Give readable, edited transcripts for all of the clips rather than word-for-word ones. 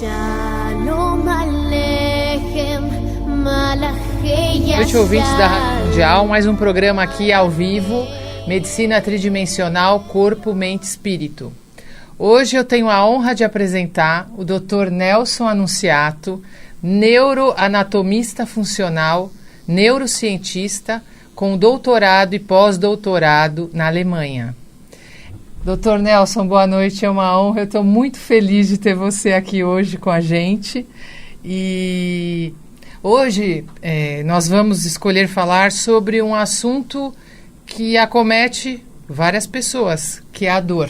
Boa noite, ouvintes da Rádio Mundial, mais um programa aqui ao vivo, Medicina Tridimensional, Corpo, Mente, Espírito. Hoje eu tenho a honra de apresentar o Dr. Nelson Annunziato, neuroanatomista funcional, neurocientista, com doutorado e pós-doutorado na Alemanha. Dr. Nelson, boa noite, é uma honra, eu estou muito feliz de ter você aqui hoje com a gente. E hoje nós vamos escolher falar sobre um assunto que acomete várias pessoas, que é a dor.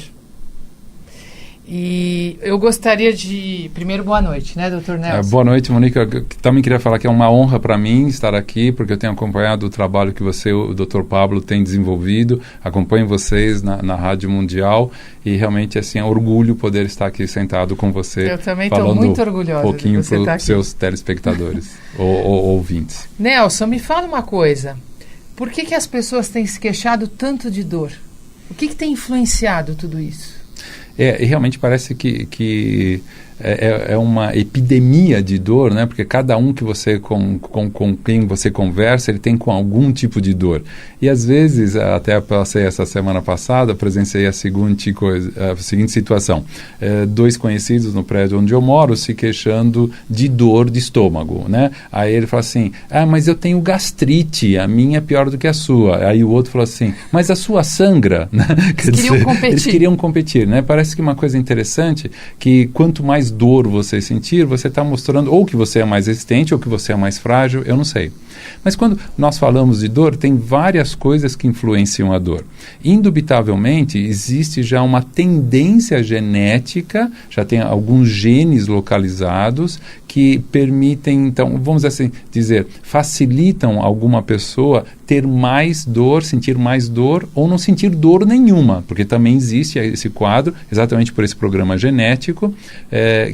E eu gostaria de... Primeiro, boa noite, né, Dr. Nelson? Boa noite, Mônica. Eu também queria falar que é uma honra para mim estar aqui, porque eu tenho acompanhado o trabalho que você, o Dr. Pablo, tem desenvolvido. Acompanho vocês na Rádio Mundial e realmente assim, é um orgulho poder estar aqui sentado com você. Eu também estou muito orgulhosa um pouquinho de você estar para aqui. os seus telespectadores ou ouvintes. Nelson, me fala uma coisa. Por que as pessoas têm se queixado tanto de dor? O que tem influenciado tudo isso? E realmente parece que é uma epidemia de dor, né? Porque cada um que você com quem você conversa, ele tem com algum tipo de dor. E às vezes, até passei essa semana passada, presenciei a seguinte situação. Dois conhecidos no prédio onde eu moro se queixando de dor de estômago, né? Aí ele fala assim, mas eu tenho gastrite, a minha é pior do que a sua. Aí o outro falou assim, mas a sua sangra, né? Eles queriam competir, né? Parece que uma coisa interessante, que quanto mais dor você sentir, você está mostrando ou que você é mais resistente ou que você é mais frágil, eu não sei. Mas quando nós falamos de dor, tem várias coisas que influenciam a dor. Indubitavelmente, existe já uma tendência genética, já tem alguns genes localizados que permitem, então, vamos assim dizer, facilitam alguma pessoa ter mais dor, sentir mais dor ou não sentir dor nenhuma, porque também existe esse quadro, exatamente por esse programa genético,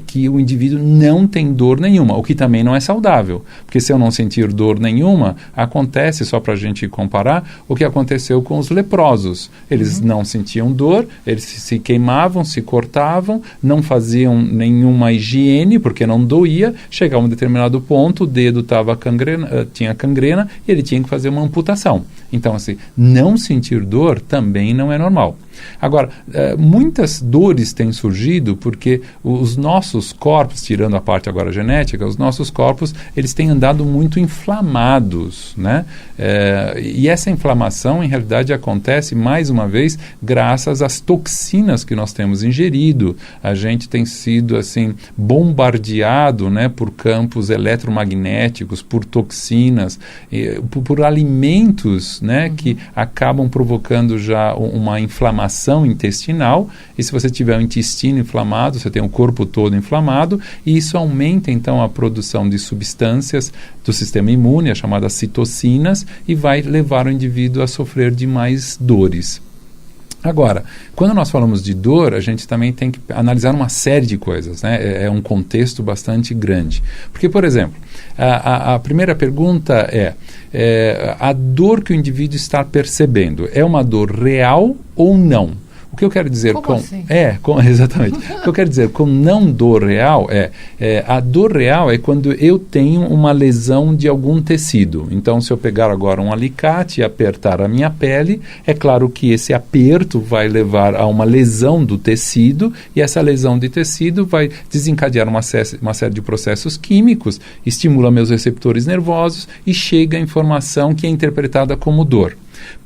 que o indivíduo não tem dor nenhuma, o que também não é saudável, porque se eu não sentir dor nenhuma, acontece, só para a gente comparar, o que aconteceu com os leprosos. Eles não sentiam dor, eles se queimavam, se cortavam, não faziam nenhuma higiene, porque não doía, chegava a um determinado ponto, o dedo tinha cangrena e ele tinha que fazer uma amputação. Então, assim, não sentir dor também não é normal. Agora, muitas dores têm surgido porque os nossos corpos, tirando a parte agora genética, os nossos corpos, eles têm andado muito inflamados, né? E essa inflamação, em realidade, acontece, mais uma vez, graças às toxinas que nós temos ingerido. A gente tem sido, assim, bombardeado, né, por campos eletromagnéticos, por toxinas, por alimentos, né, que acabam provocando já uma inflamação intestinal, e se você tiver o intestino inflamado, você tem o corpo todo inflamado, e isso aumenta então a produção de substâncias do sistema imune, as chamadas citocinas, e vai levar o indivíduo a sofrer de mais dores. Agora, quando nós falamos de dor, a gente também tem que analisar uma série de coisas, né? É um contexto bastante grande. Porque, por exemplo, a primeira pergunta a dor que o indivíduo está percebendo é uma dor real ou não? O que eu quero dizer exatamente. O que eu quero dizer com não dor real a dor real é quando eu tenho uma lesão de algum tecido. Então, se eu pegar agora um alicate e apertar a minha pele, é claro que esse aperto vai levar a uma lesão do tecido, e essa lesão de tecido vai desencadear uma série de processos químicos, estimula meus receptores nervosos e chega a informação que é interpretada como dor.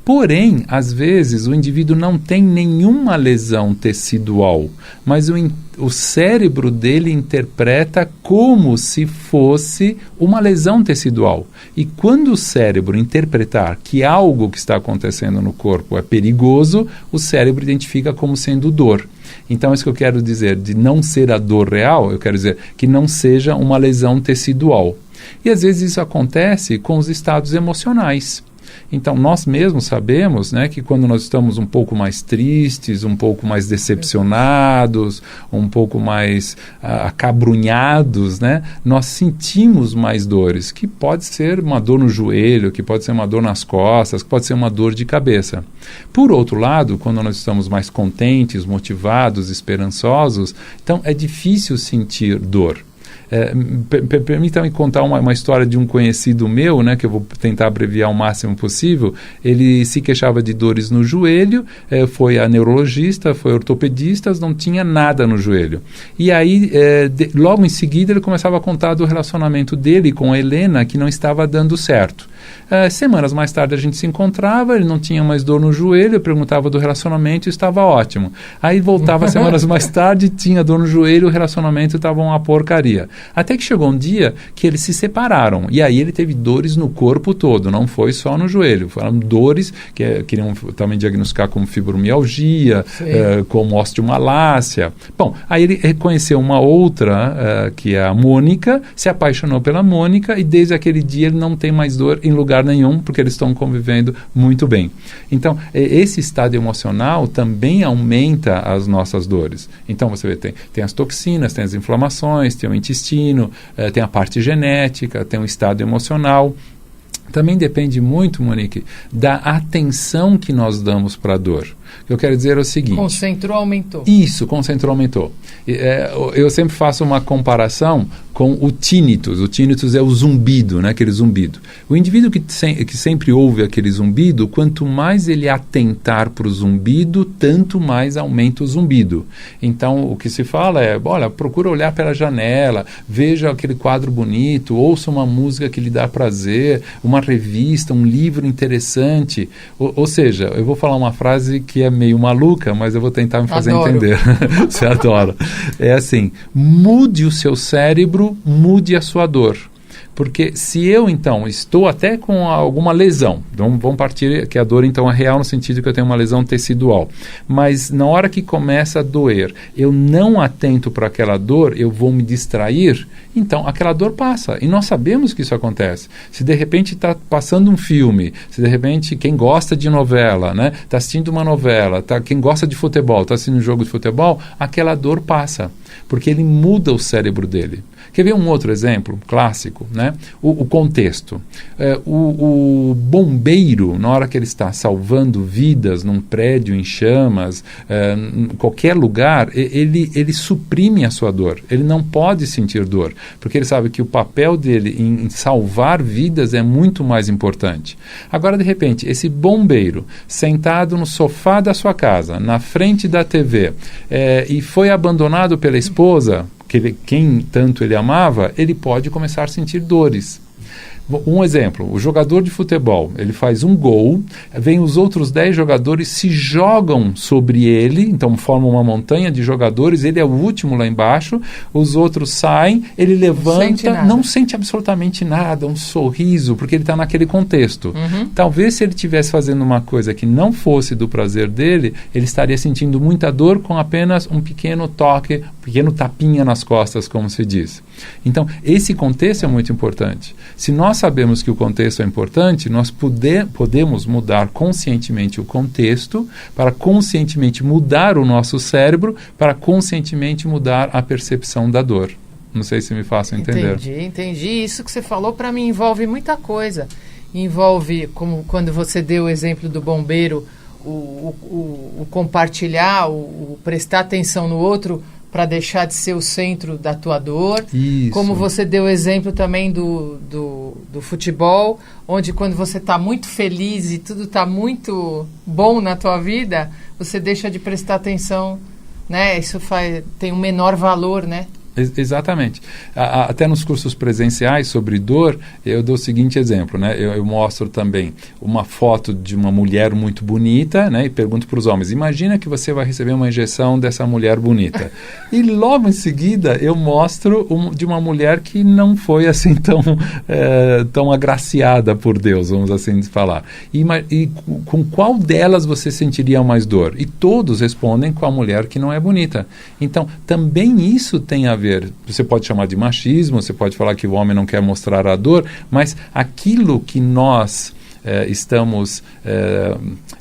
Porém, às vezes, o indivíduo não tem nenhuma lesão tecidual, mas o cérebro dele interpreta como se fosse uma lesão tecidual. E quando o cérebro interpretar que algo que está acontecendo no corpo é perigoso, o cérebro identifica como sendo dor. Então, isso que eu quero dizer de não ser a dor real, eu quero dizer que não seja uma lesão tecidual. E às vezes isso acontece com os estados emocionais. Então, nós mesmos sabemos, né, que quando nós estamos um pouco mais tristes, um pouco mais decepcionados, um pouco mais acabrunhados, né, nós sentimos mais dores, que pode ser uma dor no joelho, que pode ser uma dor nas costas, que pode ser uma dor de cabeça. Por outro lado, quando nós estamos mais contentes, motivados, esperançosos, então é difícil sentir dor. Permita-me contar uma história de um conhecido meu, né, que eu vou tentar abreviar o máximo possível. Ele se queixava de dores no joelho, foi a neurologista, foi ortopedista, não tinha nada no joelho. E aí, logo em seguida, ele começava a contar do relacionamento dele com a Helena, que não estava dando certo. Semanas mais tarde a gente se encontrava, ele não tinha mais dor no joelho, eu perguntava do relacionamento e estava ótimo. Aí voltava semanas mais tarde, tinha dor no joelho, o relacionamento estava uma porcaria. Até que chegou um dia que eles se separaram, e aí ele teve dores no corpo todo, não foi só no joelho, foram dores que queriam também diagnosticar como fibromialgia, como osteomalácia. Bom, aí ele reconheceu uma outra, que é a Mônica, se apaixonou pela Mônica, e desde aquele dia ele não tem mais dor em lugar nenhum, porque eles estão convivendo muito bem. Então, esse estado emocional também aumenta as nossas dores. Então, você vê, tem as toxinas, tem as inflamações, tem o intestino, tem a parte genética, tem o estado emocional. Também depende muito, Monique, da atenção que nós damos para a dor. O que eu quero dizer é o seguinte... Concentrou, aumentou. Isso, concentrou, aumentou. Eu sempre faço uma comparação com o tinnitus. O tinnitus é o zumbido, né? Aquele zumbido. O indivíduo que sempre ouve aquele zumbido, quanto mais ele atentar para o zumbido, tanto mais aumenta o zumbido. Então, o que se fala é, olha, procura olhar pela janela, veja aquele quadro bonito, ouça uma música que lhe dá prazer, uma revista, um livro interessante. Ou seja, eu vou falar uma frase que é meio maluca, mas eu vou tentar me fazer entender. Você adora. É assim, mude o seu cérebro, mude a sua dor. Porque se eu, então, estou até com alguma lesão, então vamos partir que a dor, então, é real no sentido que eu tenho uma lesão tecidual, mas na hora que começa a doer, eu não atento para aquela dor, eu vou me distrair, então aquela dor passa. E nós sabemos que isso acontece. Se de repente está passando um filme, se de repente quem gosta de novela, né, está assistindo uma novela, quem gosta de futebol, está assistindo um jogo de futebol, aquela dor passa, porque ele muda o cérebro dele. Quer ver um outro exemplo clássico, né? O contexto. O bombeiro, na hora que ele está salvando vidas num prédio em chamas, em qualquer lugar, ele suprime a sua dor. Ele não pode sentir dor, porque ele sabe que o papel dele em salvar vidas é muito mais importante. Agora, de repente, esse bombeiro, sentado no sofá da sua casa, na frente da TV, e foi abandonado pela esposa, quem tanto ele amava, ele pode começar a sentir dores. Um exemplo, o jogador de futebol, ele faz um gol, vem os outros 10 jogadores, se jogam sobre ele, então formam uma montanha de jogadores, ele é o último lá embaixo, os outros saem, ele levanta, não sente absolutamente nada, um sorriso, porque ele está naquele contexto. Uhum. Talvez se ele estivesse fazendo uma coisa que não fosse do prazer dele, ele estaria sentindo muita dor com apenas um pequeno toque, um pequeno tapinha nas costas, como se diz. Então, esse contexto é muito importante. Se nós sabemos que o contexto é importante, nós podemos mudar conscientemente o contexto para conscientemente mudar o nosso cérebro, para conscientemente mudar a percepção da dor. Não sei se me faço entender. Entendi. Isso que você falou para mim envolve muita coisa. Envolve, como quando você deu o exemplo do bombeiro, o compartilhar, o prestar atenção no outro, para deixar de ser o centro da tua dor. Isso. Como você deu o exemplo também do futebol, onde quando você está muito feliz e tudo está muito bom na tua vida, você deixa de prestar atenção, né? Isso tem um menor valor, né? Exatamente. Até nos cursos presenciais sobre dor, eu dou o seguinte exemplo, né? Eu mostro também uma foto de uma mulher muito bonita, né? E pergunto para os homens, imagina que você vai receber uma injeção dessa mulher bonita. E logo em seguida eu mostro de uma mulher que não foi assim tão agraciada por Deus, vamos assim falar. E com qual delas você sentiria mais dor? E todos respondem com a mulher que não é bonita. Então, também isso tem a ver. Você pode chamar de machismo, você pode falar que o homem não quer mostrar a dor, mas aquilo que nós estamos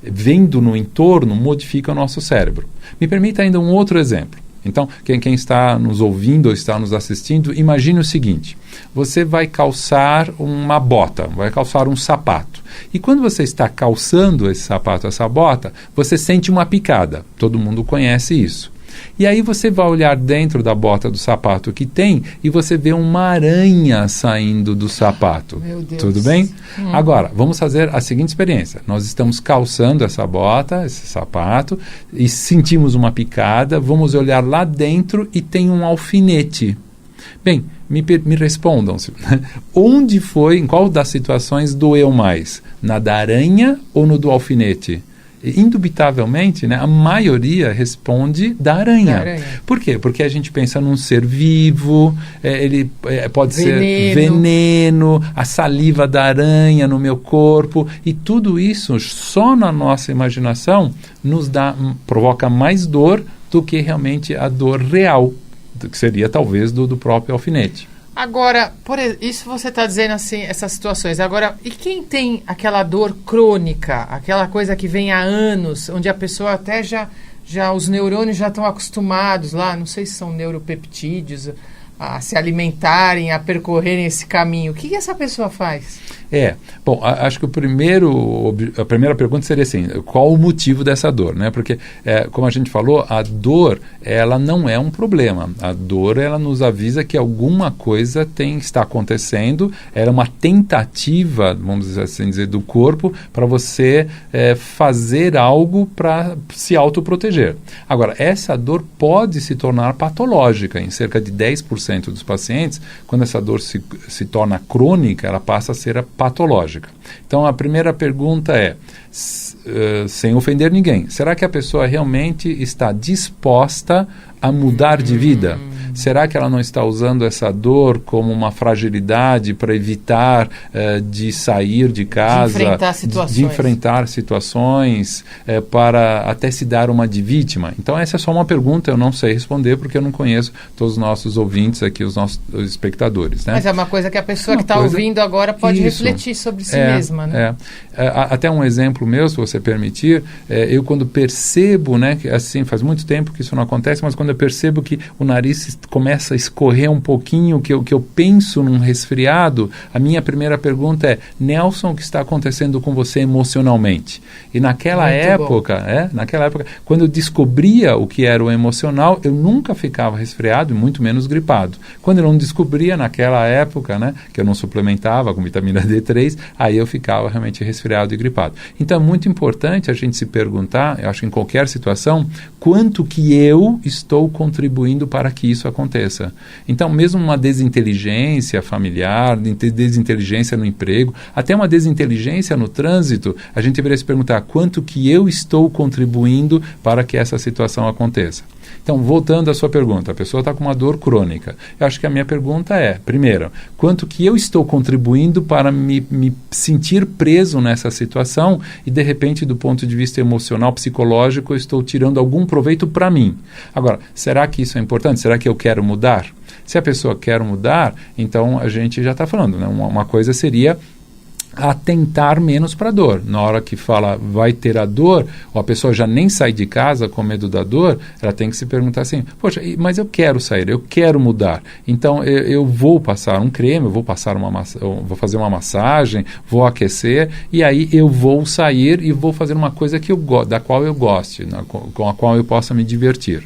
vendo no entorno modifica o nosso cérebro. Me permita ainda um outro exemplo. Então, quem está nos ouvindo ou está nos assistindo, imagine o seguinte: você vai calçar uma bota, vai calçar um sapato. E quando você está calçando esse sapato, essa bota, você sente uma picada. Todo mundo conhece isso. E aí você vai olhar dentro da bota do sapato que tem e você vê uma aranha saindo do sapato. Meu Deus. Tudo bem? Agora, vamos fazer a seguinte experiência. Nós estamos calçando essa bota, esse sapato, e sentimos uma picada, vamos olhar lá dentro e tem um alfinete. Bem, me respondam. Onde foi, em qual das situações doeu mais? Na da aranha ou no do alfinete? Indubitavelmente, né, a maioria responde da aranha. Por quê? Porque a gente pensa num ser vivo, ele pode ser veneno, a saliva da aranha no meu corpo, e tudo isso só na nossa imaginação provoca mais dor do que realmente a dor real, que seria talvez do próprio alfinete. Agora, isso você está dizendo assim, essas situações. Agora, e quem tem aquela dor crônica, aquela coisa que vem há anos, onde a pessoa até já os neurônios já estão acostumados lá, não sei se são neuropeptídeos, a se alimentarem, a percorrerem esse caminho. O que essa pessoa faz? Bom, acho que a primeira pergunta seria assim, qual o motivo dessa dor, né? Porque, como a gente falou, a dor, ela não é um problema. A dor, ela nos avisa que alguma coisa está acontecendo, era uma tentativa, vamos assim dizer, do corpo para você fazer algo para se autoproteger. Agora, essa dor pode se tornar patológica. Em cerca de 10% dos pacientes, quando essa dor se torna crônica, ela passa a ser patológica. Então, a primeira pergunta é, sem ofender ninguém, será que a pessoa realmente está disposta a mudar de vida? Será que ela não está usando essa dor como uma fragilidade para evitar de sair de casa, de enfrentar situações, para até se dar uma de vítima? Então, essa é só uma pergunta, eu não sei responder porque eu não conheço todos os nossos ouvintes aqui, os nossos espectadores. Né? Mas é uma coisa que a pessoa que está ouvindo agora pode refletir sobre si mesma. Né? Até um exemplo meu, se você permitir, eu quando percebo, né, que assim, faz muito tempo que isso não acontece, mas quando eu percebo que o nariz começa a escorrer um pouquinho, que eu penso num resfriado, a minha primeira pergunta é, Nelson, o que está acontecendo com você emocionalmente? E naquela época, quando eu descobria o que era o emocional, eu nunca ficava resfriado e muito menos gripado. Quando eu não descobria naquela época, né, que eu não suplementava com vitamina D3, aí eu ficava realmente resfriado e gripado. Então é muito importante a gente se perguntar, eu acho que em qualquer situação, quanto que eu estou contribuindo para que isso aconteça. Então, mesmo uma desinteligência familiar, desinteligência no emprego, até uma desinteligência no trânsito, a gente deveria se perguntar quanto que eu estou contribuindo para que essa situação aconteça. Então, voltando à sua pergunta, a pessoa está com uma dor crônica. Eu acho que a minha pergunta é, primeiro, quanto que eu estou contribuindo para me sentir preso nessa situação e, de repente, do ponto de vista emocional, psicológico, eu estou tirando algum proveito para mim. Agora, será que isso é importante? Será que eu quero mudar? Se a pessoa quer mudar, então a gente já está falando, né? Uma coisa seria atentar menos para a dor. Na hora que fala vai ter a dor, ou a pessoa já nem sai de casa com medo da dor, ela tem que se perguntar assim, poxa, mas eu quero sair, eu quero mudar. Então eu vou passar um creme, eu vou vou fazer uma massagem, vou aquecer, e aí eu vou sair e vou fazer uma coisa da qual eu goste, com a qual eu possa me divertir.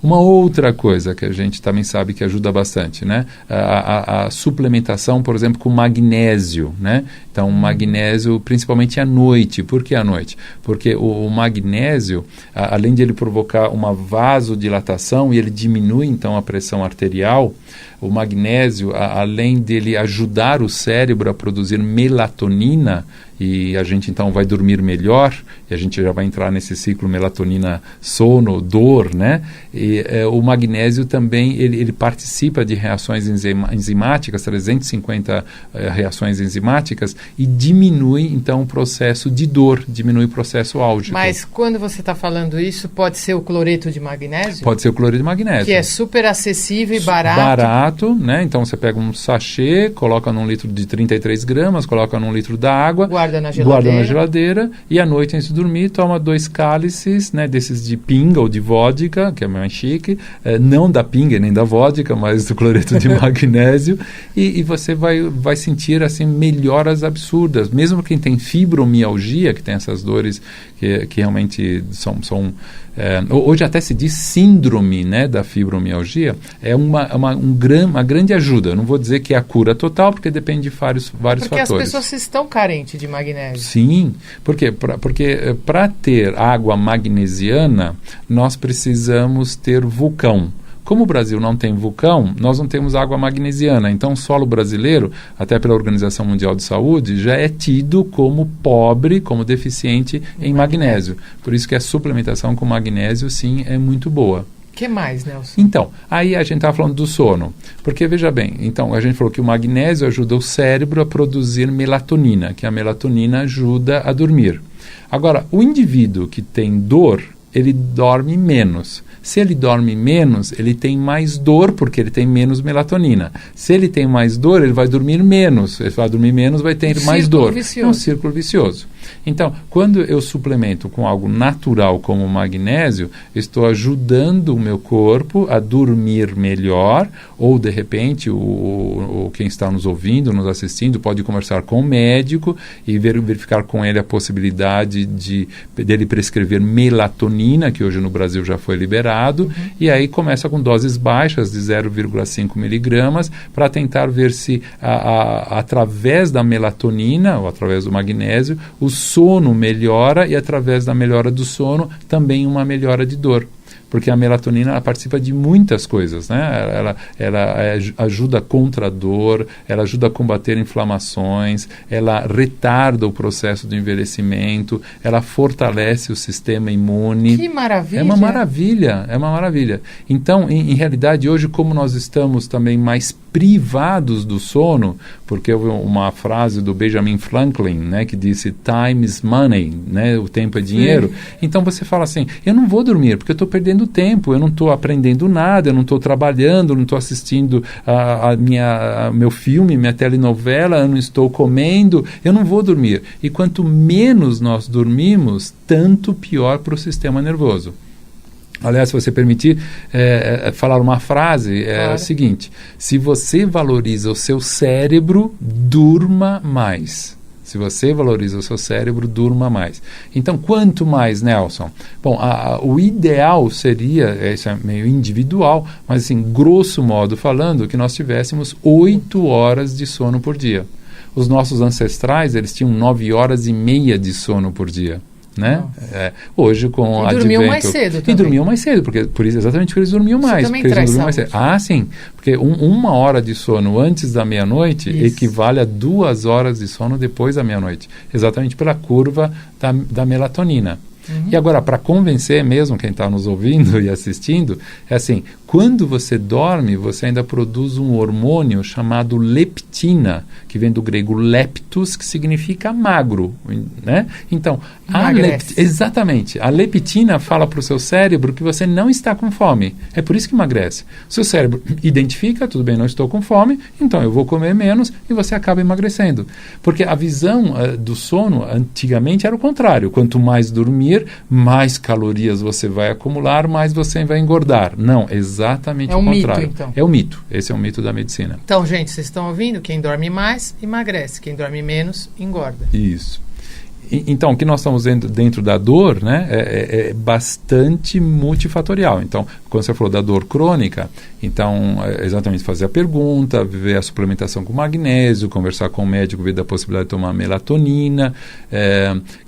Uma outra coisa que a gente também sabe que ajuda bastante, né? A suplementação, por exemplo, com magnésio, né? Então, magnésio principalmente à noite. Por que à noite? Porque o magnésio, além de ele provocar uma vasodilatação e ele diminui, então, a pressão arterial, o magnésio, além dele ajudar o cérebro a produzir melatonina, e a gente então vai dormir melhor, e a gente já vai entrar nesse ciclo melatonina, sono, dor, né? E o magnésio também, ele participa de reações enzimáticas, 350 reações enzimáticas, e diminui, então, o processo de dor, diminui o processo álgico. Mas quando você está falando isso, pode ser o cloreto de magnésio? Pode ser o cloreto de magnésio. Que é super acessível e barato. Barato, né? Então você pega um sachê, coloca num litro de 33 gramas, coloca num litro da água, guarda na geladeira e à noite antes de dormir toma 2 cálices, né, desses de pinga ou de vodka, que é mais chique, não da pinga nem da vodka, mas do cloreto de magnésio, e você vai sentir assim melhoras absurdas. Mesmo quem tem fibromialgia, que tem essas dores que realmente são hoje até se diz síndrome, né, da fibromialgia, é uma grande ajuda. Eu não vou dizer que é a cura total, porque depende de vários fatores. Porque as pessoas estão carentes de magnésio. Sim, porque para ter água magnesiana, nós precisamos ter vulcão. Como o Brasil não tem vulcão, nós não temos água magnesiana. Então, o solo brasileiro, até pela Organização Mundial de Saúde, já é tido como pobre, como deficiente em magnésio. Por isso que a suplementação com magnésio, sim, é muito boa. O que mais, Nelson? Então, aí a gente estava falando do sono. Porque, veja bem, então, a gente falou que o magnésio ajuda o cérebro a produzir melatonina, que a melatonina ajuda a dormir. Agora, o indivíduo que tem dor, ele dorme menos. Se ele dorme menos, ele tem mais dor, porque ele tem menos melatonina. Se ele tem mais dor, ele vai dormir menos. Ele vai dormir menos, vai ter mais dor. É um círculo vicioso. Então, quando eu suplemento com algo natural como o magnésio, estou ajudando o meu corpo a dormir melhor, ou de repente quem está nos ouvindo, nos assistindo, pode conversar com o médico e verificar com ele a possibilidade dele prescrever melatonina, que hoje no Brasil já foi liberado, e aí começa com doses baixas de 0,5 miligramas para tentar ver se através da melatonina ou através do magnésio o sono melhora, e através da melhora do sono também uma melhora de dor. Porque a melatonina ela participa de muitas coisas, né? Ela ajuda contra a dor, ela ajuda a combater inflamações, ela retarda o processo do envelhecimento, ela fortalece o sistema imune. Que maravilha! É uma maravilha, é uma maravilha. Então, em realidade, hoje, como nós estamos também mais privados do sono, porque houve uma frase do Benjamin Franklin, né, que disse time is money, né, o tempo é dinheiro. Sim. Então você fala assim, eu não vou dormir porque eu estou perdendo tempo, eu não estou aprendendo nada, eu não estou trabalhando, não estou assistindo meu filme, minha telenovela, eu não estou comendo, eu não vou dormir. E quanto menos nós dormimos, tanto pior para o sistema nervoso. Aliás, se você permitir falar uma frase, é o seguinte: se você valoriza o seu cérebro, durma mais. Se você valoriza o seu cérebro, durma mais. Então, quanto mais, Nelson? Bom, o ideal seria, isso é meio individual, mas assim, grosso modo falando, que nós tivéssemos 8 horas de sono por dia. Os nossos ancestrais, eles tinham 9 horas e meia de sono por dia. Né? Hoje com o advento... dormiam mais cedo também. E dormiam mais cedo, exatamente porque eles dormiam mais. Também traz mais cedo. Sim, porque 1 hora de sono antes da meia-noite equivale a 2 horas de sono depois da meia-noite, exatamente pela curva da melatonina. E agora, para convencer mesmo quem está nos ouvindo e assistindo, é assim, quando você dorme, você ainda produz um hormônio chamado leptina, que vem do grego leptus, que significa magro, né? Então, exatamente, a leptina fala para o seu cérebro que você não está com fome, é por isso que emagrece. O seu cérebro identifica, tudo bem, não estou com fome, então eu vou comer menos, e você acaba emagrecendo. Porque a visão do sono, antigamente, era o contrário, quanto mais dormir, mais calorias você vai acumular, mais você vai engordar. Não, exatamente o contrário. Mito, então. É um mito. Esse é um mito da medicina. Então, gente, vocês estão ouvindo? Quem dorme mais, emagrece. Quem dorme menos, engorda. Isso. Então, o que nós estamos dentro da dor, né, é bastante multifatorial. Então, quando você falou da dor crônica, então, exatamente fazer a pergunta, ver a suplementação com magnésio, conversar com o médico, ver da possibilidade de tomar melatonina.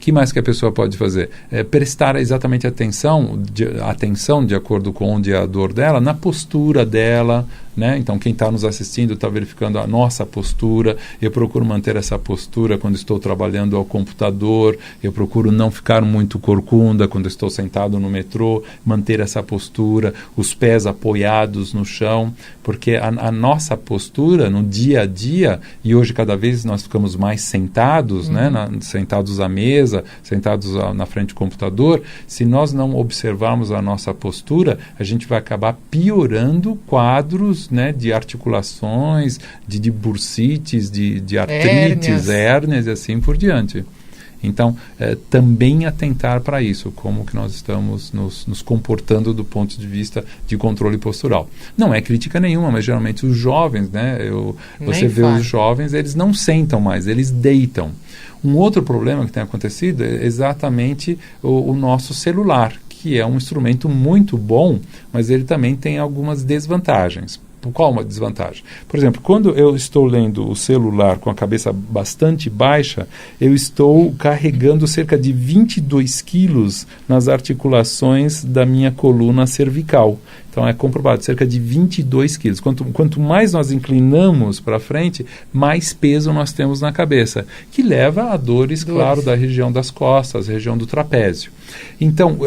Que mais que a pessoa pode fazer? Prestar exatamente atenção de acordo com onde é a dor dela, na postura dela, né? Então, quem está nos assistindo está verificando a nossa postura. Eu procuro manter essa postura quando estou trabalhando ao computador. Eu procuro não ficar muito corcunda quando estou sentado no metrô, manter essa postura, os pés apoiados no chão, porque a nossa postura no dia a dia, e hoje cada vez nós ficamos mais sentados, né? Sentados à mesa, sentados na frente do computador. Se nós não observarmos a nossa postura, a gente vai acabar piorando quadros, né, de articulações, de bursites, de artrites, hérnias e assim por diante. Então, também atentar para isso, como que nós estamos nos comportando do ponto de vista de controle postural. Não é crítica nenhuma, mas geralmente os jovens, né, você vê os jovens, eles não sentam mais, eles deitam. Um outro problema que tem acontecido é exatamente o nosso celular, que é um instrumento muito bom, mas ele também tem algumas desvantagens. Qual uma desvantagem? Por exemplo, quando eu estou lendo o celular com a cabeça bastante baixa, eu estou carregando cerca de 22 quilos nas articulações da minha coluna cervical. Então, é comprovado, cerca de 22 quilos. Quanto mais nós inclinamos para frente, mais peso nós temos na cabeça, que leva a dores, claro, da região das costas, região do trapézio. Então,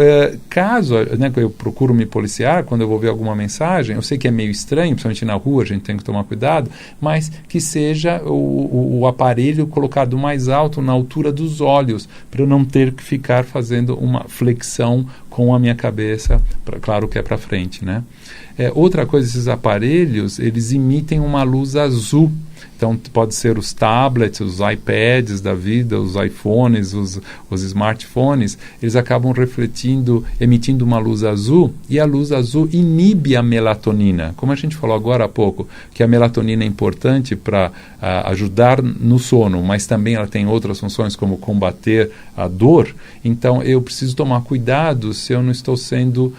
caso, né, eu procuro me policiar, quando eu vou ver alguma mensagem, eu sei que é meio estranho, principalmente na rua, a gente tem que tomar cuidado, mas que seja o aparelho colocado mais alto, na altura dos olhos, para eu não ter que ficar fazendo uma flexão com a minha cabeça, claro que é para frente, né? Outra coisa, esses aparelhos, eles emitem uma luz azul. Então, pode ser os tablets, os iPads da vida, os iPhones, os smartphones, eles acabam emitindo uma luz azul, e a luz azul inibe a melatonina. Como a gente falou agora há pouco, que a melatonina é importante para ajudar no sono, mas também ela tem outras funções, como combater a dor. Então, eu preciso tomar cuidado se eu não estou sendo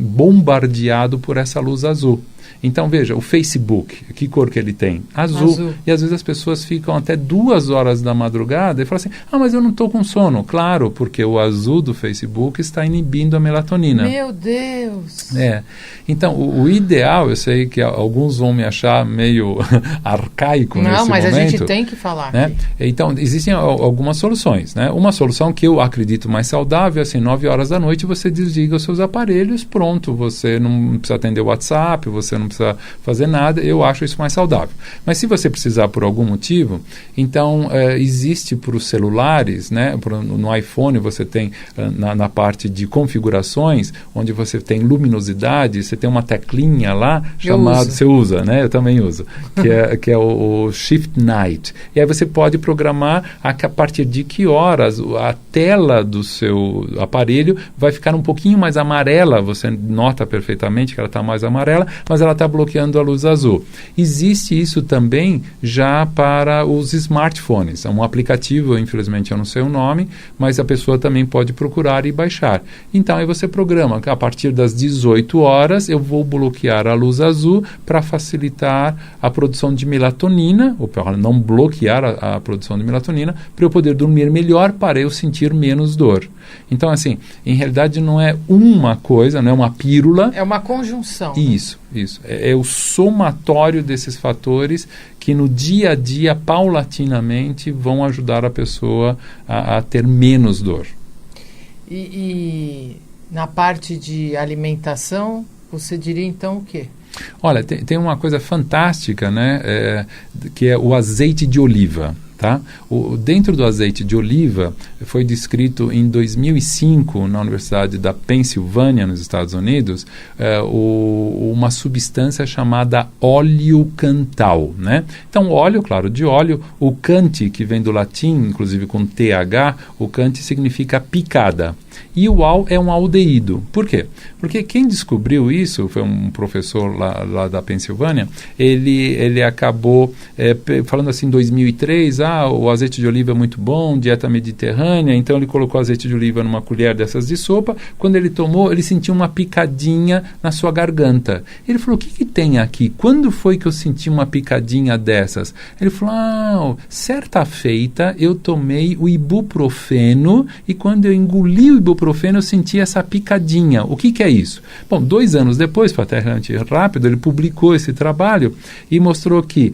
bombardeado por essa luz azul. Então, veja, o Facebook, que cor que ele tem? Azul. E às vezes as pessoas ficam até 2 horas da madrugada e falam assim, mas eu não estou com sono. Claro, porque o azul do Facebook está inibindo a melatonina. Meu Deus! Então, o ideal, eu sei que alguns vão me achar meio arcaico nesse momento. Não, mas a gente tem que falar. Né? Então, existem algumas soluções. Né? Uma solução que eu acredito mais saudável, assim, 9 horas da noite você desliga os seus aparelhos, pronto, você não precisa atender o WhatsApp, você não precisa fazer nada, eu acho isso mais saudável. Mas se você precisar por algum motivo, então existe para os celulares, né, no iPhone você tem na parte de configurações, onde você tem luminosidade, você tem uma teclinha lá chamada, você usa, né? Eu também uso, que é o Shift Night. E aí você pode programar a partir de que horas a tela do seu aparelho vai ficar um pouquinho mais amarela, você nota perfeitamente que ela está mais amarela, mas ela está bloqueando a luz azul. Existe isso também já para os smartphones. É um aplicativo, infelizmente eu não sei o nome, mas a pessoa também pode procurar e baixar. Então aí você programa que a partir das 18 horas eu vou bloquear a luz azul para facilitar a produção de melatonina, ou para não bloquear a produção de melatonina, para eu poder dormir melhor, para eu sentir menos dor. Então, assim, em realidade não é uma coisa, não é uma pílula. É uma conjunção. Isso. É o somatório desses fatores que no dia a dia, paulatinamente, vão ajudar a pessoa a ter menos dor. E na parte de alimentação, você diria então o quê? Olha, tem uma coisa fantástica, né, que é o azeite de oliva. Tá? Dentro do azeite de oliva, foi descrito em 2005, na Universidade da Pensilvânia, nos Estados Unidos, uma substância chamada óleo cantal. Né? Então, óleo, claro, de óleo, o cante, que vem do latim, inclusive com TH, o cante significa picada. E o al é um aldeído. Por quê? Porque quem descobriu isso foi um professor lá da Pensilvânia. Ele acabou falando assim em 2003, o azeite de oliva é muito bom, dieta mediterrânea, então ele colocou azeite de oliva numa colher dessas de sopa. Quando ele tomou, ele sentiu uma picadinha na sua garganta. Ele falou, o que tem aqui? Quando foi que eu senti uma picadinha dessas? Ele falou, certa feita eu tomei o ibuprofeno, e quando eu engoli o ibuprofeno, ibuprofeno eu senti essa picadinha. O que é isso? Bom, 2 anos depois, foi até relativamente rápido, ele publicou esse trabalho e mostrou que,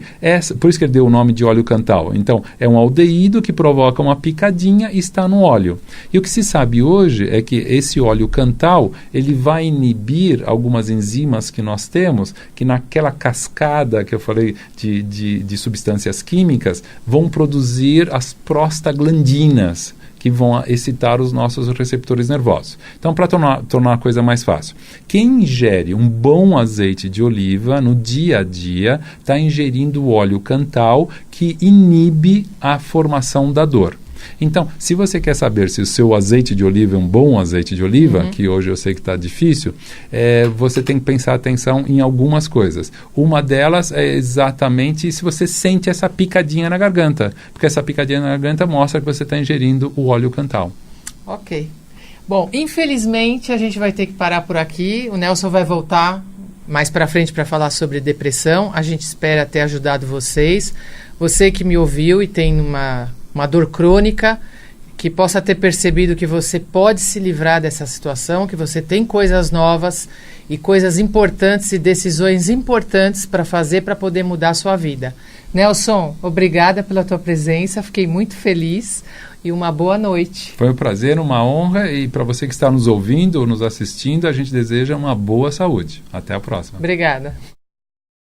por isso que ele deu o nome de óleo cantal. Então, é um aldeído que provoca uma picadinha e está no óleo. E o que se sabe hoje é que esse óleo cantal, ele vai inibir algumas enzimas que nós temos, que naquela cascada que eu falei de substâncias químicas, vão produzir as prostaglandinas, que vão excitar os nossos receptores nervosos. Então, para tornar a coisa mais fácil, quem ingere um bom azeite de oliva no dia a dia está ingerindo o óleo cantal, que inibe a formação da dor. Então, se você quer saber se o seu azeite de oliva é um bom azeite de oliva, que hoje eu sei que está difícil, você tem que prestar atenção em algumas coisas. Uma delas é exatamente se você sente essa picadinha na garganta, porque essa picadinha na garganta mostra que você está ingerindo o óleo cantal. Ok. Bom, infelizmente a gente vai ter que parar por aqui. O Nelson vai voltar mais para frente para falar sobre depressão. A gente espera ter ajudado vocês. Você que me ouviu e tem uma dor crônica, que possa ter percebido que você pode se livrar dessa situação, que você tem coisas novas e coisas importantes e decisões importantes para fazer para poder mudar a sua vida. Nelson, obrigada pela tua presença, fiquei muito feliz e uma boa noite. Foi um prazer, uma honra, e para você que está nos ouvindo ou nos assistindo, a gente deseja uma boa saúde. Até a próxima. Obrigada.